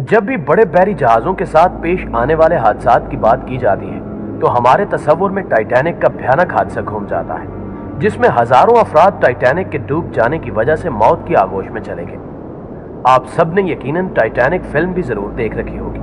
जब भी बड़े बहरी जहाजों के साथ पेश आने वाले हादसात की बात की जाती है तो हमारे तस्वुर में टाइटैनिक का भयानक हादसा घूम जाता है, जिसमें हजारों अफराद टाइटैनिक के डूब जाने की वजह से मौत की आगोश में चले गए। आप सब ने यकीनन टाइटैनिक फिल्म भी जरूर देख रखी होगी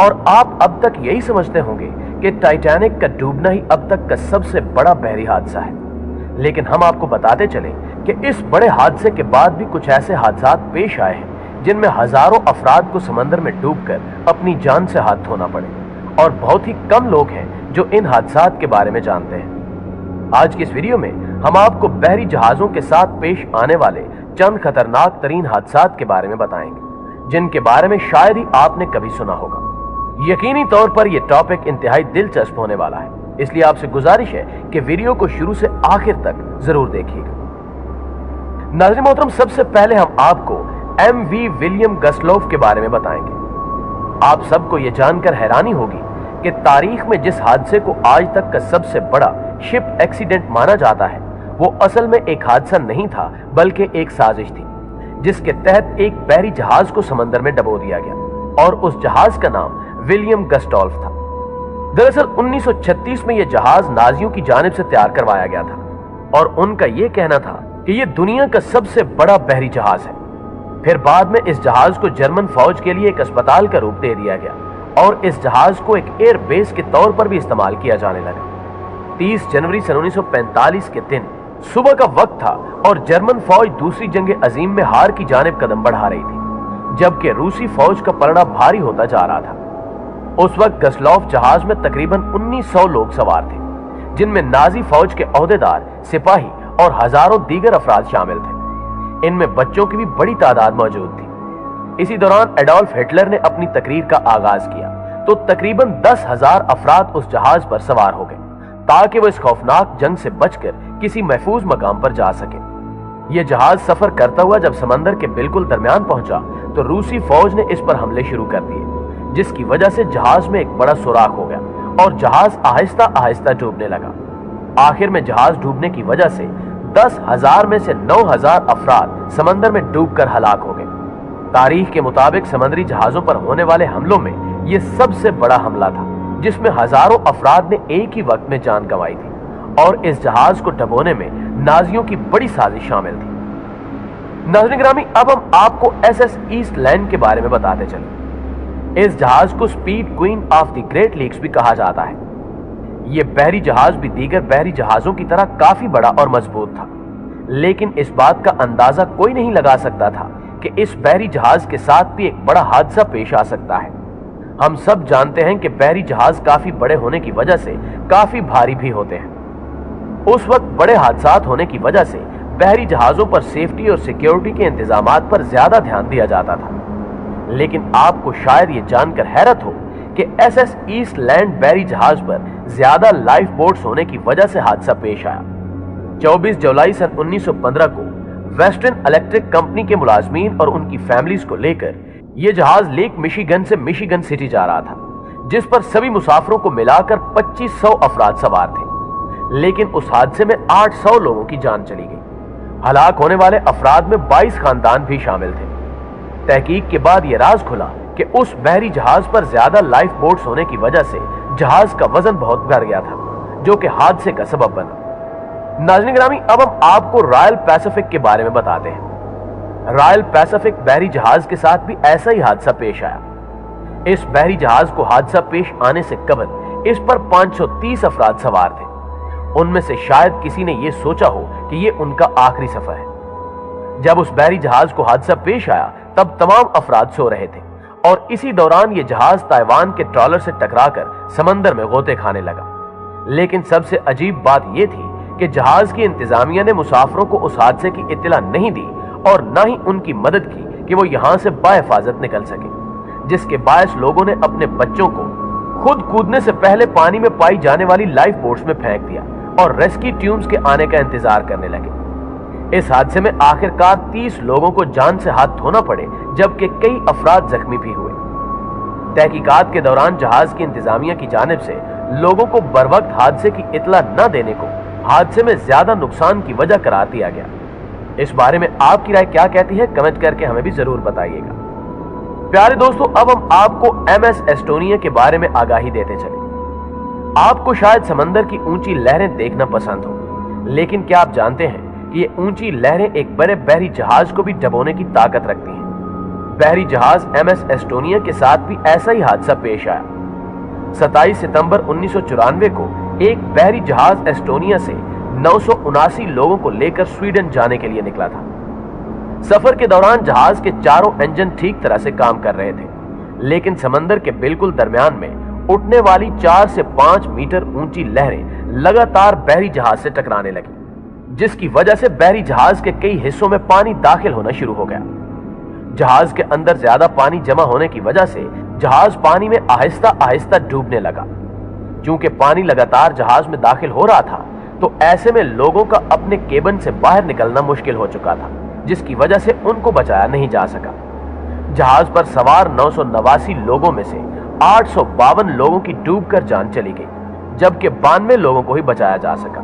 और आप अब तक यही समझते होंगे कि टाइटैनिक का डूबना ही अब तक का सबसे बड़ा बहरी हादसा है। लेकिन हम आपको बताते चले कि इस बड़े हादसे के बाद भी कुछ ऐसे हादसात पेश आए हैं जिनमें हजारों अफराद को समंदर में डूबकर अपनी जान से हाथ धोना पड़े, और बहुत ही कम लोग हैं जो इन हादसात के बारे में जानते हैं। आज की इस वीडियो में हम आपको बहरी जहाजों के साथ पेश आने वाले चंद खतरनाक तरीन हादसात के बारे में बताएंगे, जिनके बारे में शायद ही आपने कभी सुना होगा। यकीनी तौर पर यह टॉपिक इंतहाई दिलचस्प होने वाला है, इसलिए आपसे गुजारिश है कि वीडियो को शुरू से आखिर तक जरूर देखिएगा। नाज़रीन मोहतरम, सबसे पहले हम आपको एमवी विलियम गस्लोव के बारे में बताएंगे। आप सबको यह जानकर हैरानी होगी कि तारीख में जिस हादसे को आज तक का सबसे बड़ा शिप एक्सीडेंट माना जाता है, वो असल में एक हादसा नहीं था बल्कि एक साजिश थी, जिसके तहत एक बहरी जहाज को समंदर में डबो दिया गया और उस जहाज का नाम विलियम गस्टोल्फ था। दरअसल 1936 में यह जहाज नाजियों की जानिब से तैयार करवाया गया था और उनका यह कहना था कि यह दुनिया का सबसे बड़ा बहरी जहाज है। फिर बाद में इस जहाज को जर्मन फौज के लिए एक अस्पताल का रूप दे दिया गया और इस जहाज को एक एयर बेस के तौर पर भी इस्तेमाल किया जाने लगा। 30 जनवरी सन 1945 के दिन सुबह का वक्त था और जर्मन फौज दूसरी जंग अजीम में हार की जानिब कदम बढ़ा रही थी, जबकि रूसी फौज का पलड़ा भारी होता जा रहा था। उस वक्त गस्लोव जहाज में तकरीबन 1900 लोग सवार थे, जिनमें नाजी फौज के ओहदेदार, सिपाही और हजारों दीगर अफराद शामिल थे। इनमें बच्चों की भी बड़ी तादाद मौजूद थी। इसी दौरान एडोल्फ हिटलर ने अपनी तकरीर का आगाज किया तो तकरीबन 10,000 अफराद उस जहाज पर सवार हो गए ताकि वो इस खौफनाक जंग से बचकर किसी महफूज मकाम पर जा सके। यह जहाज सफर करता हुआ जब समंदर के बिल्कुल दरमियान पहुंचा तो रूसी फौज ने इस पर हमले शुरू कर दिए, जिसकी वजह से जहाज में एक बड़ा सुराख हो गया और जहाज आहिस्ता आहिस्ता डूबने लगा। आखिर में जहाज डूबने की वजह से 10,000 में से 9,000 अफराद समंदर में डूबकर हलाक हो गए। तारीख के मुताबिक समुद्री जहाजों पर होने वाले हमलों में यह सबसे बड़ा हमला था, जिसमें हजारों अफराद ने एक ही वक्त में जान गंवाई थी और इस जहाज को डबोने में नाजियों की बड़ी साजिश शामिल थी। नाज़रीन गिरामी, अब हम आपको एसएस ईस्ट लैंड के बारे में बताते चले। इस जहाज को speed queen of the great leaks भी कहा जाता है। यह बहरी जहाज भी दीगर बहरी जहाजों की तरह काफी बड़ा और मजबूत था, लेकिन इस बात का अंदाजा कोई नहीं लगा सकता था कि इस बहरी जहाज के साथ भी एक बड़ा हादसा पेश आ सकता है। हम सब जानते हैं कि बहरी जहाज काफी बड़े होने की वजह से काफी भारी भी होते हैं। उस वक्त बड़े हादसात होने की वजह से बहरी जहाजों पर सेफ्टी और सिक्योरिटी के इंतजामात पर ज्यादा ध्यान दिया जाता था। लेकिन आपको शायद ये जानकर हैरत हो कि एसएस ईस्ट लैंड बहरी जहाज पर ज्यादा लाइफ बोट्स होने की वजह से हादसा पेश आया। 24 जुलाई सन 1915 को वेस्टर्न इलेक्ट्रिक कंपनी के मुलाजमीन और उनकी फैमिलीज को लेकर यह जहाज लेक मिशिगन से मिशिगन सिटी जा रहा था, जिस पर सभी मुसाफिरों को मिलाकर 2500 अफराद सवार थे। लेकिन उस हादसे में 800 लोगों की जान चली गई। हलाक होने वाले अफराद में 22 खानदान भी शामिल थे। तहकीक के बाद यह राज खुला कि उस बहरी जहाज पर ज्यादा लाइफ बोट्स होने की वजह से जहाज का वजन बहुत बढ़ गया था, जो कि हादसे का सबब बना। नाज़रीन गिरामी, अब हम आपको रॉयल पैसिफिक के बारे में बताते हैं। रॉयल पैसिफिक बहरी जहाज के साथ भी ऐसा ही हादसा पेश आया। इस बहरी जहाज को हादसा पेश आने से कबल इस पर 530 अफराद सवार थे। उनमें से शायद किसी ने यह सोचा हो कि यह उनका आखिरी सफर है। जब उस बहरी जहाज को हादसा पेश आया तब तमाम अफराद सो रहे थे और इसी दौरान यह जहाज ताइवान के ट्रॉलर से टकराकर समंदर में गोते खाने लगा। लेकिन सबसे अजीब बात यह थी कि जहाज की इंतजामिया ने मुसाफिरों को उस हादसे की इत्तला नहीं दी और न ही उनकी मदद की कि वो यहां से बाहिफाजत निकल सके, जिसके बायस लोगों ने अपने बच्चों को खुद कूदने से पहले पानी में पाई जाने वाली लाइफ बोट्स में फेंक दिया और रेस्क्यू टीम्स के आने का इंतजार करने लगे। इस हादसे में आखिरकार 30 लोगों को जान से हाथ धोना पड़े, जबकि कई अफराद जख्मी भी हुए। तहकीकात के दौरान जहाज की इंतजामिया की जानिब से लोगों को बरवक्त हादसे की इत्तला न देने को हादसे में ज्यादा नुकसान की वजह करार दिया गया। इस बारे में आपकी राय क्या कहती है, कमेंट करके हमें भी जरूर बताइएगा। प्यारे दोस्तों, अब हम आपको MS एस्टोनिया के बारे में आगाही देते चले। आपको शायद समंदर की ऊंची लहरें देखना पसंद हो, लेकिन क्या आप जानते हैं कि ये ऊंची लहरें एक बड़े बहरी जहाज को भी डुबोने की ताकत रखती हैं। बहरी जहाज MS एस्टोनिया के साथ भी ऐसा ही हादसा पेश आया। 27 सितंबर 1994 को एक बहरी जहाज एस्टोनिया से 979 लोगों को लेकर स्वीडन जाने के लिए निकला था। सफर के दौरान जहाज के चारों इंजन ठीक तरह से काम कर रहे थे, लेकिन समंदर के बिल्कुल दरमियान में उठने वाली 4 से 5 मीटर ऊंची लहरें लगातार बहरी जहाज से टकराने लगी, जिसकी वजह से बहरी जहाज के कई हिस्सों में पानी दाखिल होना शुरू हो गया। जहाज के अंदर ज्यादा पानी जमा होने की वजह से जहाज पानी में आहिस्ता आहिस्ता डूबने लगा। क्योंकि पानी लगातार जहाज में दाखिल हो रहा था, तो ऐसे में लोगों का अपने केबिन से बाहर निकलना मुश्किल हो चुका था, जिसकी वजह से उनको बचाया नहीं जा सका। जहाज पर सवार 989 लोगों में से 852 लोगों की डूबकर जान चली गई, जबकि 92 लोगों को ही बचाया जा सका।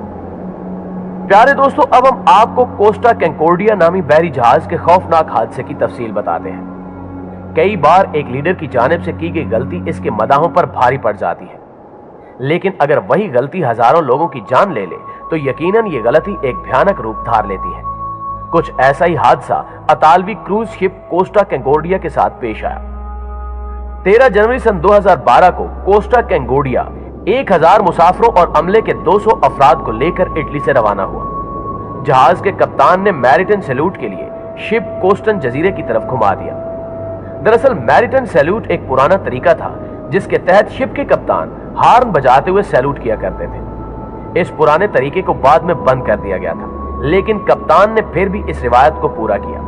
प्यारे दोस्तों, अब हम आपको कोस्टा कंकॉर्डिया नामी बहरी जहाज के खौफनाक हादसे की तफसील बताते हैं। कई बार एक लीडर की जानिब से की गई गलती इसके मदाहों पर भारी पड़ जाती है, लेकिन अगर वही गलती हजारों लोगों की जान ले तो यकीनन ये गलती एक भयानक रूप धार लेती है। कुछ ऐसा ही हादसा अतालवी क्रूज शिप कोस्टा कंकॉर्डिया के साथ पेश आया। 13 जनवरी सन 2012 को कोस्टा कंकॉर्डिया 1000 मुसाफिरों और अमले के 200 अफराद को लेकर इटली से रवाना हुआ। जहाज के कप्तान ने मैरिटन सैल्यूट के लिए शिप कोस्टन जजीरे की तरफ घुमा दिया। दरअसल मैरिटन सैल्यूट एक पुराना तरीका था, जिसके तहत शिप के कप्तान हार्न बजाते हुए सैल्यूट किया करते थे। इस पुराने तरीके को बाद में बंद कर दिया गया था, लेकिन कप्तान ने फिर भी इस रिवायत को पूरा किया।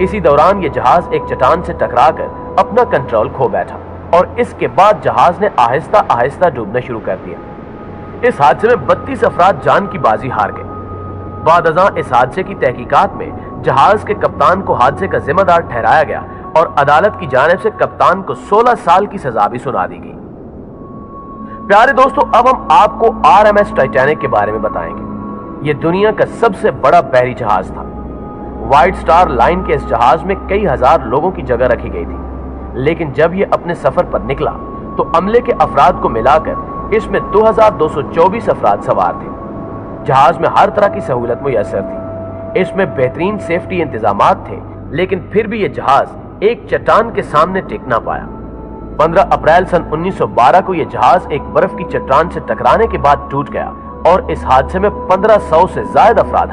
इसी दौरान यह जहाज एक चट्टान से टकराकर अपना कंट्रोल खो बैठा और इसके बाद जहाज ने आहिस्ता आहिस्ता डूबना शुरू कर दिया। इस हादसे में 32 अफराद जान की बाजी हार गए। बादअज़ां इस हादसे की तहकीकात में जहाज के कप्तान को हादसे का जिम्मेदार ठहराया गया और अदालत की जानिब से कप्तान को 16 साल की सजा भी सुना दी गई। प्यारे दोस्तों, अब हम आपको RMS टाइटैनिक के बारे में बताएंगे। यह दुनिया का सबसे बड़ा बहरी जहाज था। व्हाइट स्टार लाइन के इस जहाज में कई हजार लोगों की जगह रखी गई थी, लेकिन जब यह अपने सफर पर निकला तो अमले के अफराद को मिलाकर इसमें 2224 अफराद सवार थे। जहाज में हर तरह की सहूलत मुयस्सर थी। इसमें बेहतरीन सेफ्टी इंतजामात थे, लेकिन फिर भी यह जहाज एक चट्टान के सामने टिक ना पाया। 15 अप्रैल सन 1912 को यह जहाज एक बर्फ की चट्टान से टकराने के बाद टूट गया और इस हादसे में 1500 से ज्यादा अफराद